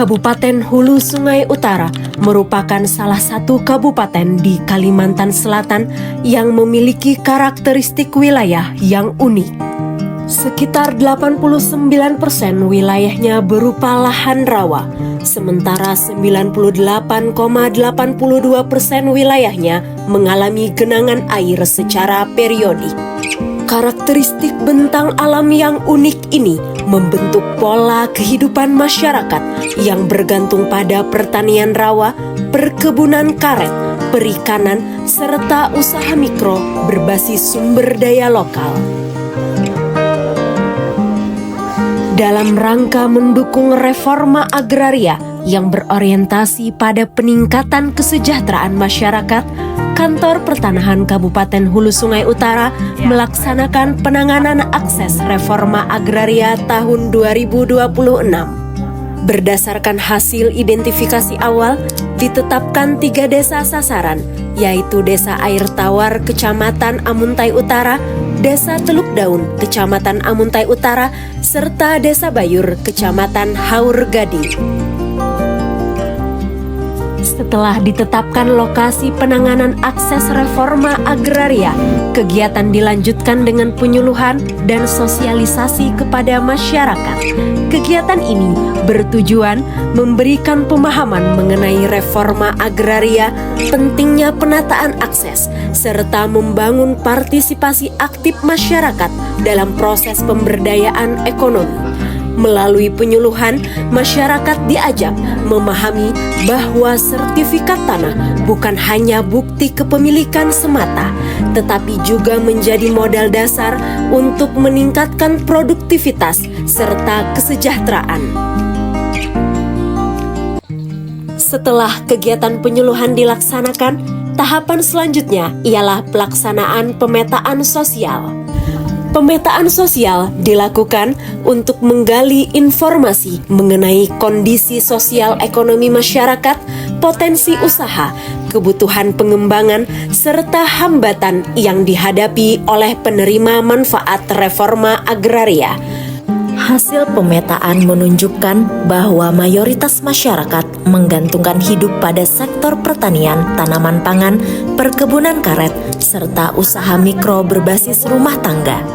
Kabupaten Hulu Sungai Utara merupakan salah satu kabupaten di Kalimantan Selatan yang memiliki karakteristik wilayah yang unik. Sekitar 89% wilayahnya berupa lahan rawa, sementara 98,82% wilayahnya mengalami genangan air secara periodik. Karakteristik bentang alam yang unik ini membentuk pola kehidupan masyarakat yang bergantung pada pertanian rawa, perkebunan karet, perikanan, serta usaha mikro berbasis sumber daya lokal. Dalam rangka mendukung reforma agraria yang berorientasi pada peningkatan kesejahteraan masyarakat, Kantor Pertanahan Kabupaten Hulu Sungai Utara melaksanakan penanganan akses reforma agraria tahun 2026. Berdasarkan hasil identifikasi awal, ditetapkan 3 desa sasaran, yaitu Desa Air Tawar, Kecamatan Amuntai Utara, Desa Teluk Daun, Kecamatan Amuntai Utara, serta Desa Bayur, Kecamatan Haur Gading. Setelah ditetapkan lokasi penanganan akses reforma agraria, kegiatan dilanjutkan dengan penyuluhan dan sosialisasi kepada masyarakat. Kegiatan ini bertujuan memberikan pemahaman mengenai reforma agraria, pentingnya penataan akses, serta membangun partisipasi aktif masyarakat dalam proses pemberdayaan ekonomi. Melalui penyuluhan, masyarakat diajak memahami bahwa sertifikat tanah bukan hanya bukti kepemilikan semata, tetapi juga menjadi modal dasar untuk meningkatkan produktivitas serta kesejahteraan. Setelah kegiatan penyuluhan dilaksanakan, tahapan selanjutnya ialah pelaksanaan pemetaan sosial. Pemetaan sosial dilakukan untuk menggali informasi mengenai kondisi sosial ekonomi masyarakat, potensi usaha, kebutuhan pengembangan, serta hambatan yang dihadapi oleh penerima manfaat reforma agraria. Hasil pemetaan menunjukkan bahwa mayoritas masyarakat menggantungkan hidup pada sektor pertanian, tanaman pangan, perkebunan karet, serta usaha mikro berbasis rumah tangga.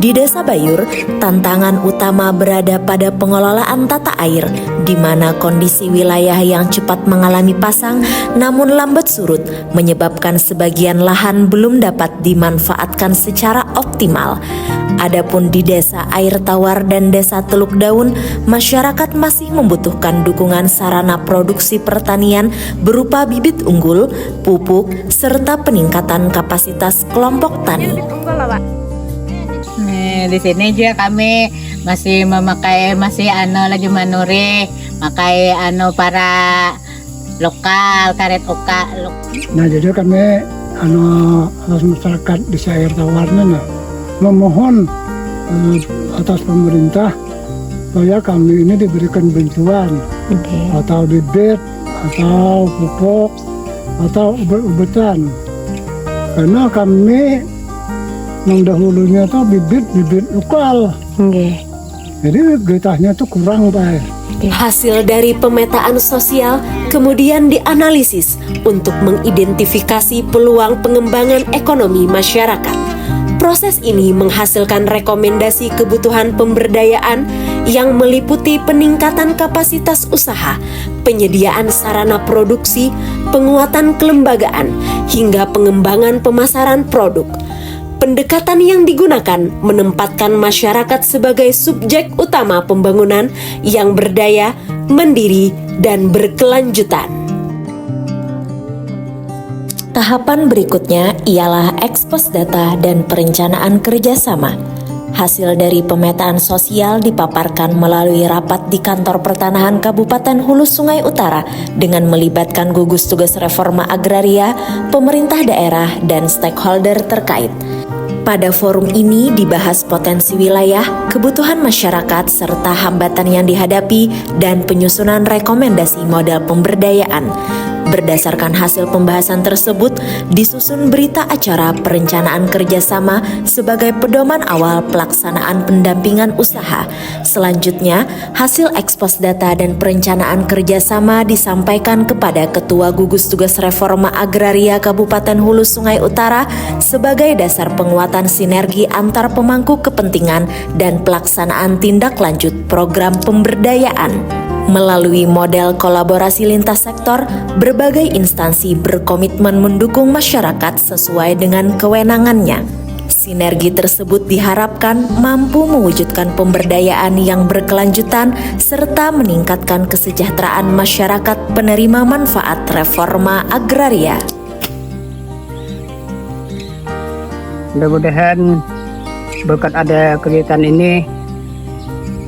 Di Desa Bayur, tantangan utama berada pada pengelolaan tata air, di mana kondisi wilayah yang cepat mengalami pasang namun lambat surut menyebabkan sebagian lahan belum dapat dimanfaatkan secara optimal. Adapun di Desa Air Tawar dan Desa Teluk Daun, masyarakat masih membutuhkan dukungan sarana produksi pertanian berupa bibit unggul, pupuk, serta peningkatan kapasitas kelompok tani. Di sini juga kami masih memakai laju manure, pakai para lokal karet oka. Nah jadi kami atas masyarakat Desa Air Tawarnya memohon atas pemerintah supaya kami ini diberikan bantuan atau bibit atau pupuk atau obat-obatan, karena kami yang dahulunya tuh bibit lokal, jadi getahnya tuh kurang baik. Hasil dari pemetaan sosial kemudian dianalisis untuk mengidentifikasi peluang pengembangan ekonomi masyarakat. Proses ini menghasilkan rekomendasi kebutuhan pemberdayaan yang meliputi peningkatan kapasitas usaha, penyediaan sarana produksi, penguatan kelembagaan, hingga pengembangan pemasaran produk. Pendekatan yang digunakan menempatkan masyarakat sebagai subjek utama pembangunan yang berdaya, mandiri, dan berkelanjutan. Tahapan berikutnya ialah ekspos data dan perencanaan kerjasama. Hasil dari pemetaan sosial dipaparkan melalui rapat di Kantor Pertanahan Kabupaten Hulu Sungai Utara dengan melibatkan gugus tugas reforma agraria, pemerintah daerah, dan stakeholder terkait. Pada forum ini dibahas potensi wilayah, kebutuhan masyarakat, serta hambatan yang dihadapi dan penyusunan rekomendasi model pemberdayaan. Berdasarkan hasil pembahasan tersebut, disusun berita acara perencanaan kerjasama sebagai pedoman awal pelaksanaan pendampingan usaha. Selanjutnya, hasil ekspos data dan perencanaan kerjasama disampaikan kepada Ketua Gugus Tugas Reforma Agraria Kabupaten Hulu Sungai Utara sebagai dasar penguatan sinergi antar pemangku kepentingan dan pelaksanaan tindak lanjut program pemberdayaan. Melalui model kolaborasi lintas sektor, berbagai instansi berkomitmen mendukung masyarakat sesuai dengan kewenangannya. Sinergi tersebut diharapkan mampu mewujudkan pemberdayaan yang berkelanjutan serta meningkatkan kesejahteraan masyarakat penerima manfaat reforma agraria. Mudah-mudahan berkat ada kegiatan ini,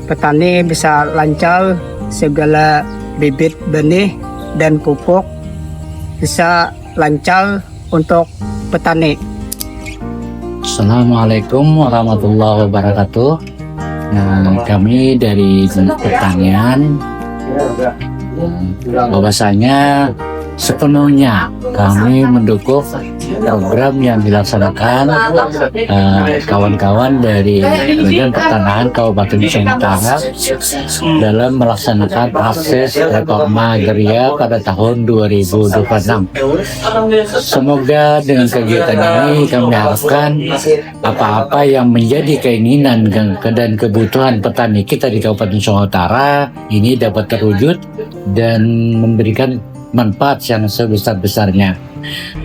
petani bisa lancar segala bibit benih dan pupuk bisa lancar untuk petani. Assalamualaikum warahmatullahi wabarakatuh. Nah, kami dari pertanian bahwasanya sepenuhnya kami mendukung program yang dilaksanakan kawan-kawan dari Badan Pertanahan Kabupaten Sungai Utara dalam melaksanakan akses reforma agraria pada tahun 2026. Semoga dengan kegiatan ini kami harapkan apa-apa yang menjadi keinginan dan kebutuhan petani kita di Kabupaten Sungai Utara ini dapat terwujud dan memberikan manfaat yang sebesar-besarnya.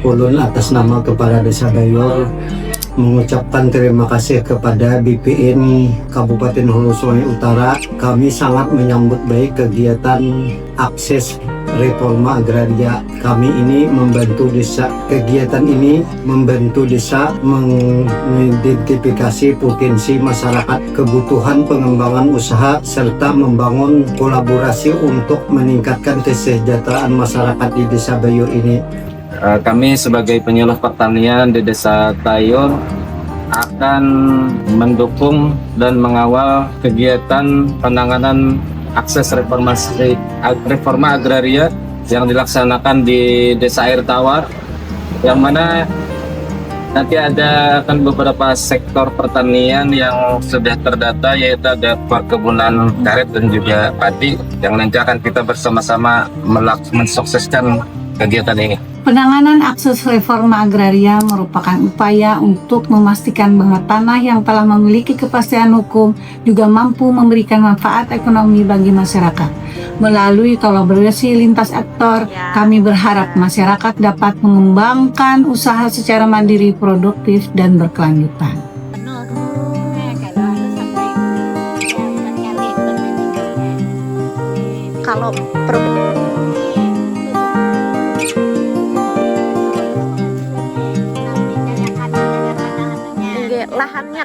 Ulun atas nama Kepala Desa Bayor mengucapkan terima kasih kepada BPN Kabupaten Hulu Sungai Utara. Kami sangat menyambut baik kegiatan akses reforma agraria. Kami ini membantu desa. Kegiatan ini membantu desa mengidentifikasi potensi masyarakat, kebutuhan pengembangan usaha, serta membangun kolaborasi untuk meningkatkan kesejahteraan masyarakat di Desa Bayor ini. Kami sebagai penyuluh pertanian di Desa Tayor akan mendukung dan mengawal kegiatan penanganan akses reforma agraria yang dilaksanakan di Desa Air Tawar, yang mana nanti akan beberapa sektor pertanian yang sudah terdata, yaitu ada perkebunan karet dan juga padi, yang nanti akan kita bersama-sama mensukseskan kegiatan ini. Penanganan akses reforma agraria merupakan upaya untuk memastikan bahwa tanah yang telah memiliki kepastian hukum juga mampu memberikan manfaat ekonomi bagi masyarakat. Melalui kolaborasi lintas sektor, kami berharap masyarakat dapat mengembangkan usaha secara mandiri, produktif, dan berkelanjutan. Kalau lahannya